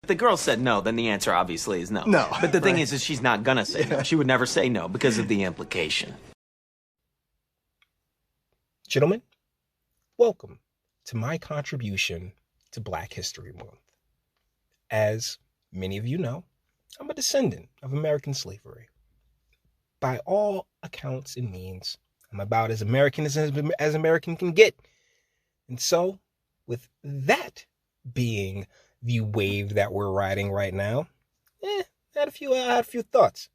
If the girl said no, then the answer obviously is no. No. But the thing is she's not gonna say no. She would never say no because of the implication. Gentlemen, welcome to my contribution to Black History Month. As many of you know, I'm a descendant of American slavery. By all accounts and means, I'm about as American as American can get. And so, with that being the wave that we're riding right now, I had a few thoughts.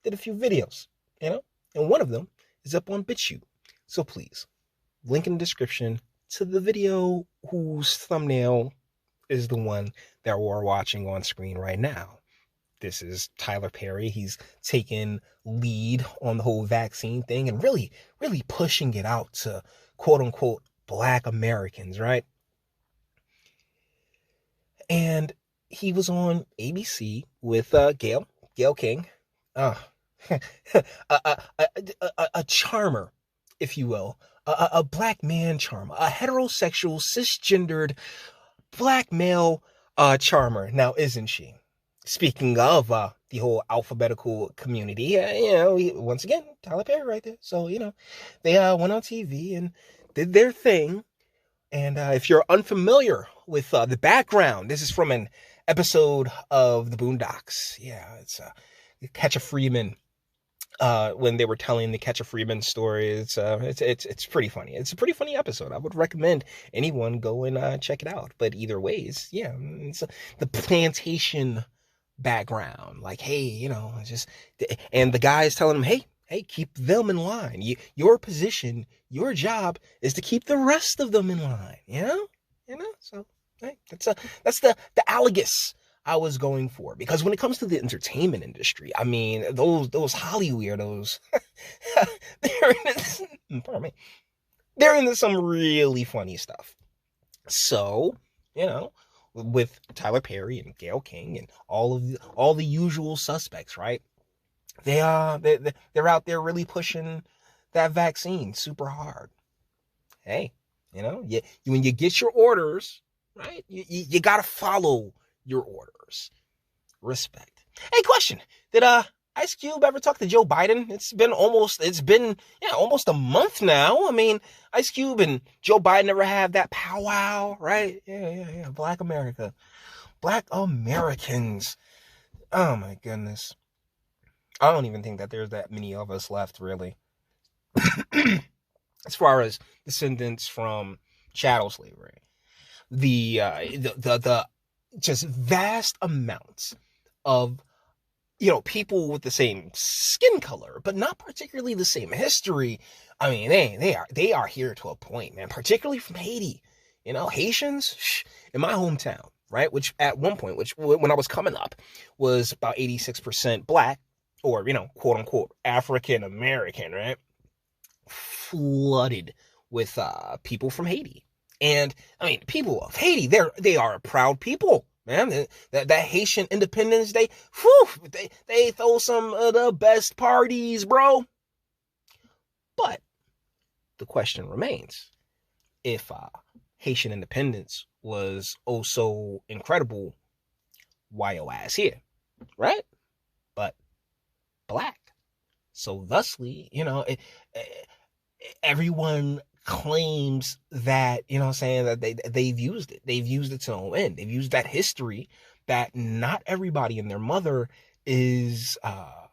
Did a few videos, and one of them is up on Bitchute. So please, link in the description to the video whose thumbnail is the one that we're watching on screen right now. This is Tyler Perry. He's taken lead on the whole vaccine thing and really, really pushing it out to quote unquote Black Americans, right? And he was on ABC with Gayle King, a charmer, if you will, a Black man charmer, a heterosexual, cisgendered Black male charmer. Now, isn't she? Speaking of the whole alphabetical community, once again, Tyler Perry right there. So, they went on TV and did their thing. And if you're unfamiliar with the background, this is from an episode of the Boondocks. Yeah, it's Catch Freeman. When they were telling the Catch Freeman story, it's pretty funny. It's a pretty funny episode. I would recommend anyone go and check it out. But either ways, yeah, it's the plantation background. Like, hey, and the guy is telling him, hey, keep them in line. Your position, your job is to keep the rest of them in line. So hey, that's the aligus I was going for. Because when it comes to the entertainment industry, I mean, those Holly weirdos, they're into some really funny stuff. So, with Tyler Perry and Gayle King and all the usual suspects, right? They're out there really pushing that vaccine super hard. Hey, when you get your orders, right? You gotta follow your orders. Respect. Hey, question: did Ice Cube ever talk to Joe Biden? It's been almost a month now. I mean, Ice Cube and Joe Biden never have that powwow, right? Yeah. Black America, Black Americans. Oh my goodness. I don't even think that there's that many of us left, really. As far as descendants from chattel slavery, the just vast amounts of people with the same skin color, but not particularly the same history. I mean, they are here to a point, man. Particularly from Haiti, Haitians in my hometown, right? Which at one point, when I was coming up, was about 86% Black. Or, quote unquote, African American, right? Flooded with people from Haiti. And I mean, people of Haiti, they are a proud people, man. That Haitian Independence Day, they throw some of the best parties, bro. But the question remains, if Haitian independence was oh so incredible, why your ass here, right? But Black. So thusly, everyone claims that, that they've used it. They've used it to no end. They've used that history that not everybody and their mother is, I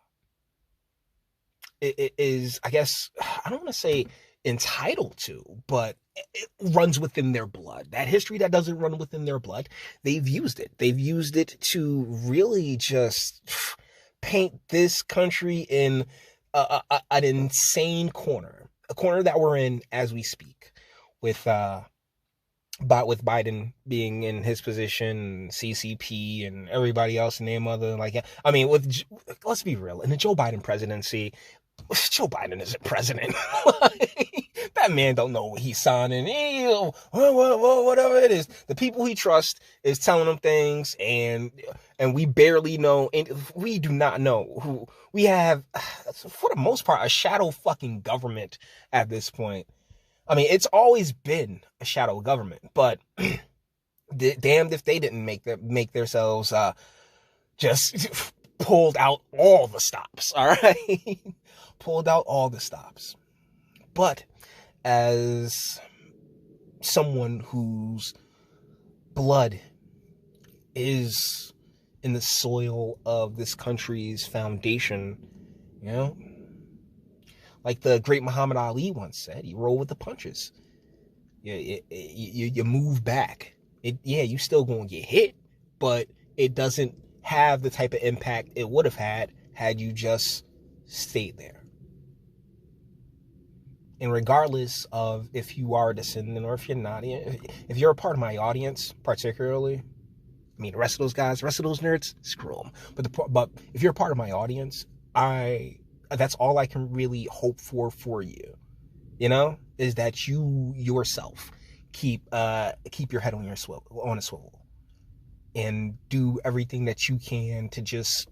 guess, I don't want to say entitled to, but it runs within their blood. That history that doesn't run within their blood, they've used it. They've used it to really just paint this country in an insane corner, a corner that we're in as we speak, with Biden being in his position, CCP and everybody else in their mother. I mean, let's be real, in the Joe Biden presidency, Joe Biden isn't president. That man don't know what he's signing. Whatever it is, the people he trusts is telling him things, and we barely know, and we do not know who we have. For the most part, a shadow fucking government at this point. I mean, it's always been a shadow government, but Damned if they didn't make themselves just pulled out all the stops. All right, pulled out all the stops. But as someone whose blood is in the soil of this country's foundation, you know, like the great Muhammad Ali once said, you roll with the punches. You move back. You still gonna get hit, but it doesn't have the type of impact it would have had you just stayed there. And regardless of if you are a descendant or if you're not, if you're a part of my audience, particularly, I mean, the rest of those guys, the rest of those nerds, screw them. But if you're a part of my audience, that's all I can really hope for you. You know, is that you yourself keep your head on a swivel, and do everything that you can to just,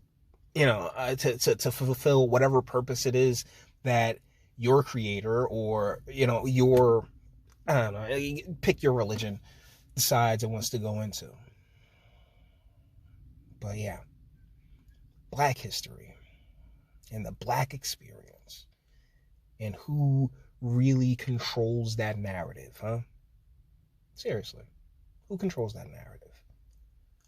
to fulfill whatever purpose it is that your creator, or your, I don't know, pick your religion, decides it wants to go into. But yeah, Black history and the Black experience, and who really controls that narrative, huh? Seriously, who controls that narrative?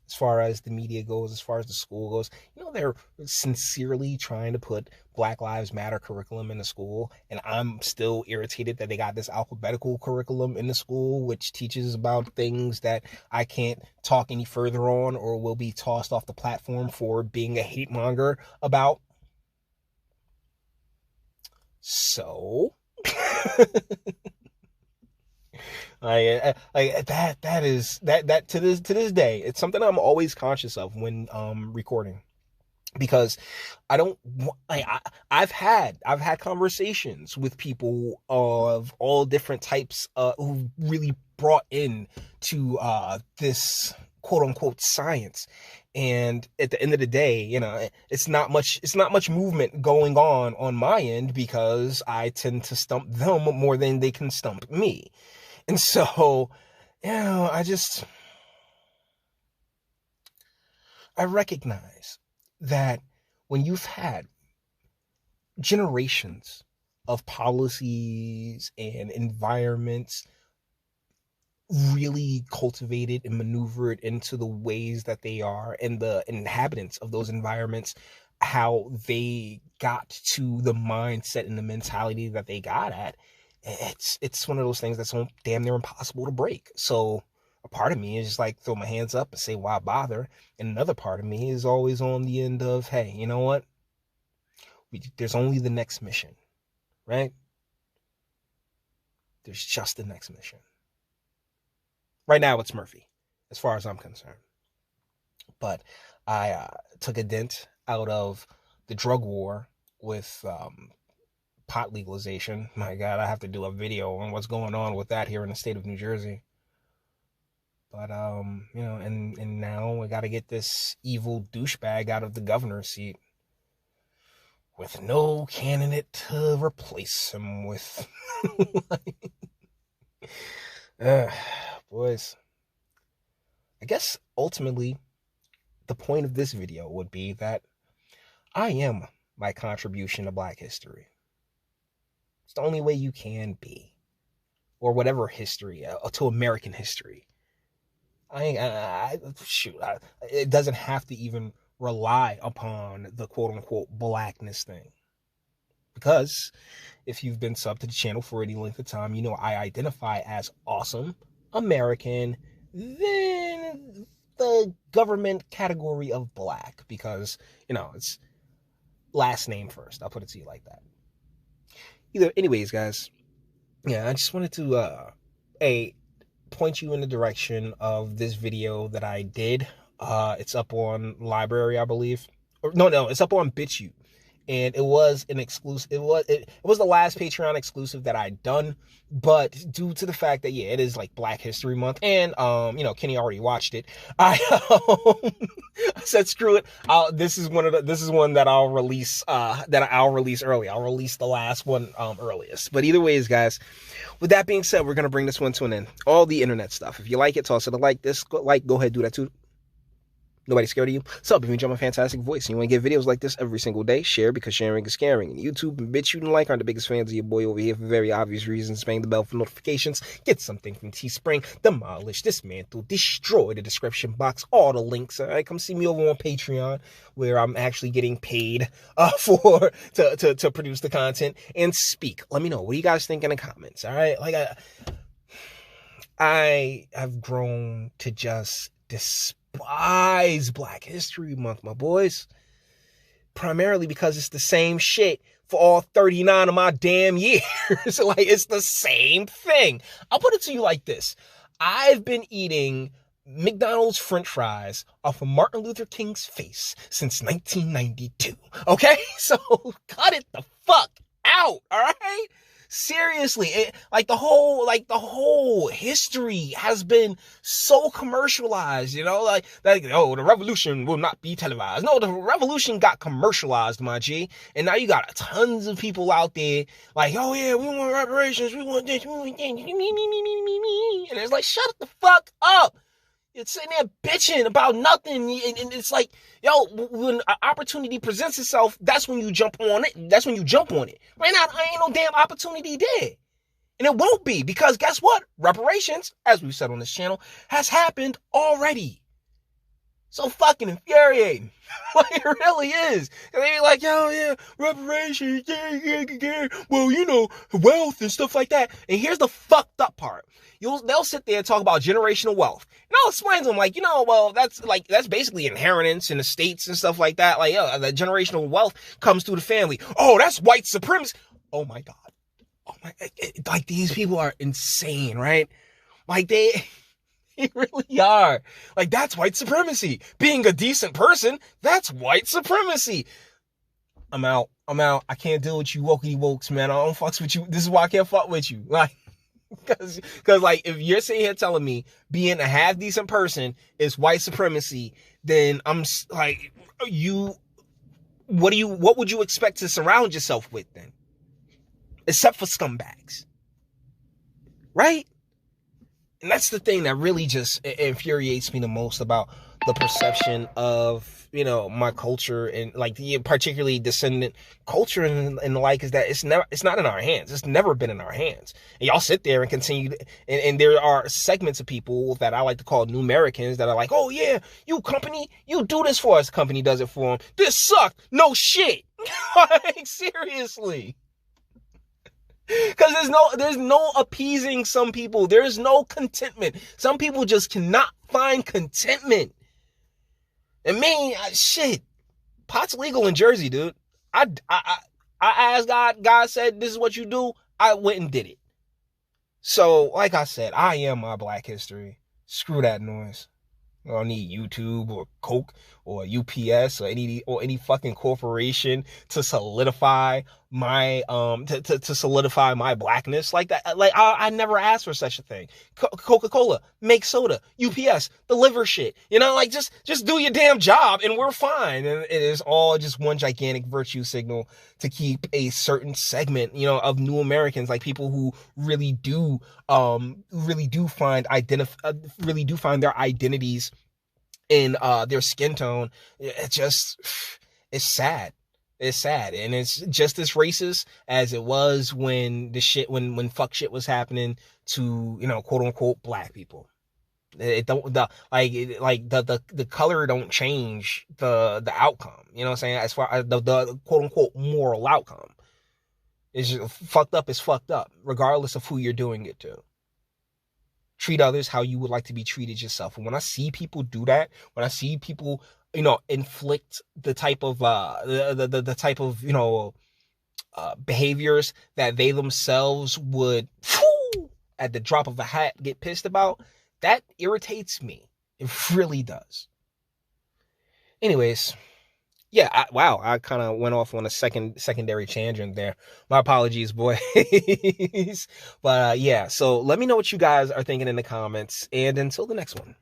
As far as the media goes, as far as the school goes, they're sincerely trying to put Black Lives Matter curriculum in the school, and I'm still irritated that they got this alphabetical curriculum in the school, which teaches about things that I can't talk any further on, or will be tossed off the platform for being a hate monger about. So that to this day, it's something I'm always conscious of when recording, because I've had conversations with people of all different types who really brought in to this quote unquote science. And at the end of the day, it's not much movement going on my end, because I tend to stump them more than they can stump me. And so, I recognize that when you've had generations of policies and environments really cultivated and maneuvered into the ways that they are, and the inhabitants of those environments, how they got to the mindset and the mentality that they got at, it's one of those things that's so damn near impossible to break. So a part of me is just like, throw my hands up and say, why bother? And another part of me is always on the end of, hey, you know what? There's only the next mission, right? There's just the next mission. Right now, it's Murphy, as far as I'm concerned. But I took a dent out of the drug war with pot legalization. My God, I have to do a video on what's going on with that here in the state of New Jersey. But and now we got to get this evil douchebag out of the governor's seat, with no candidate to replace him with. Boys, I guess ultimately the point of this video would be that I am my contribution to Black history. It's the only way you can be, or whatever history, to American history. It doesn't have to even rely upon the quote-unquote blackness thing. Because if you've been subbed to the channel for any length of time, I identify as awesome American, then the government category of Black, because, it's last name first. I'll put it to you like that. Anyways, guys, I just wanted to point you in the direction of this video that I did. It's up on Library, I believe. No, it's up on Bitchute. and it was an exclusive. It was the last Patreon exclusive that I'd done, but due to the fact that it is like Black History Month, and Kenny already watched it, I said screw it. This is one that I'll release early. I'll release the last one earliest. But either ways, guys, with that being said, we're gonna bring this one to an end. All the internet stuff. If you like it, toss it a like. Go ahead, do that too. Nobody's scared of you. So, if you enjoy my fantastic voice and you want to get videos like this every single day, share because sharing is caring. And YouTube and Bitchute Link aren't the biggest fans of your boy over here for very obvious reasons. Bang the bell for notifications. Get something from Teespring. Demolish, dismantle, destroy the description box. All the links. All right, come see me over on Patreon where I'm actually getting paid to produce the content and speak. Let me know. What do you guys think in the comments? All right, like I have grown to just despise Black History Month, my boys. Primarily because it's the same shit for all 39 of my damn years. Like, it's the same thing. I'll put it to you like this. I've been eating McDonald's French fries off of Martin Luther King's face since 1992. Okay? So, cut it the fuck out, all right? Seriously, the whole history has been so commercialized, the revolution will not be televised. No, the revolution got commercialized, my G. And now you got tons of people out there like, oh yeah, we want reparations, we want this, we want that, me. And it's like, shut the fuck up. It's sitting there bitching about nothing, and it's like, when an opportunity presents itself, that's when you jump on it. Right now, I ain't no damn opportunity there. And it won't be, because guess what? Reparations, as we've said on this channel, has happened already. So fucking infuriating. Like, it really is. And they be like, reparations, well, wealth and stuff like that. And here's the fucked up part. They'll sit there and talk about generational wealth. And I'll explain to them, that's basically inheritance in the States and stuff like that. The generational wealth comes through the family. Oh, that's white supremacy. Oh my God. These people are insane, right? They really are. That's white supremacy. Being a decent person, that's white supremacy. I'm out. I can't deal with you wokey wokes, man. I don't fucks with you. This is why I can't fuck with you. Because if you're sitting here telling me being a half decent person is white supremacy, then I'm like, what would you expect to surround yourself with then? Except for scumbags. Right? And that's the thing that really just infuriates me the most about the perception of, my culture and the particularly descendant culture and the like, is that it's not in our hands. It's never been in our hands. And y'all sit there and continue and there are segments of people that I like to call new Americans that are like, oh yeah, you company, you do this for us. Company does it for them. This sucked. No shit. Seriously. Because there's no appeasing some people. There's no contentment. Some people just cannot find contentment. And me, shit, pot's legal in Jersey, dude. I asked God. God said, this is what you do. I went and did it. So, like I said, I am my Black history. Screw that noise. I don't need YouTube or Coke or UPS or any fucking corporation to solidify my to solidify my blackness like that. I never asked for such a thing. Coca-Cola, make soda. UPS, deliver shit. Just do your damn job and we're fine. And it is all just one gigantic virtue signal to keep a certain segment, of new Americans, like people who really do find their identities in their skin tone. It's sad. It's sad. And it's just as racist as it was when fuck shit was happening to, quote unquote black people. It don't the color don't change the outcome. You know what I'm saying? As far as the quote unquote moral outcome. It's just fucked up is fucked up, regardless of who you're doing it to. Treat others how you would like to be treated yourself. And when I see people do that, when I see people, inflict the type of behaviors that they themselves would, at the drop of a hat, get pissed about, that irritates me. It really does. Anyways, yeah, wow, I kind of went off on a secondary tangent there. My apologies, boys. But yeah, so let me know what you guys are thinking in the comments, and until the next one.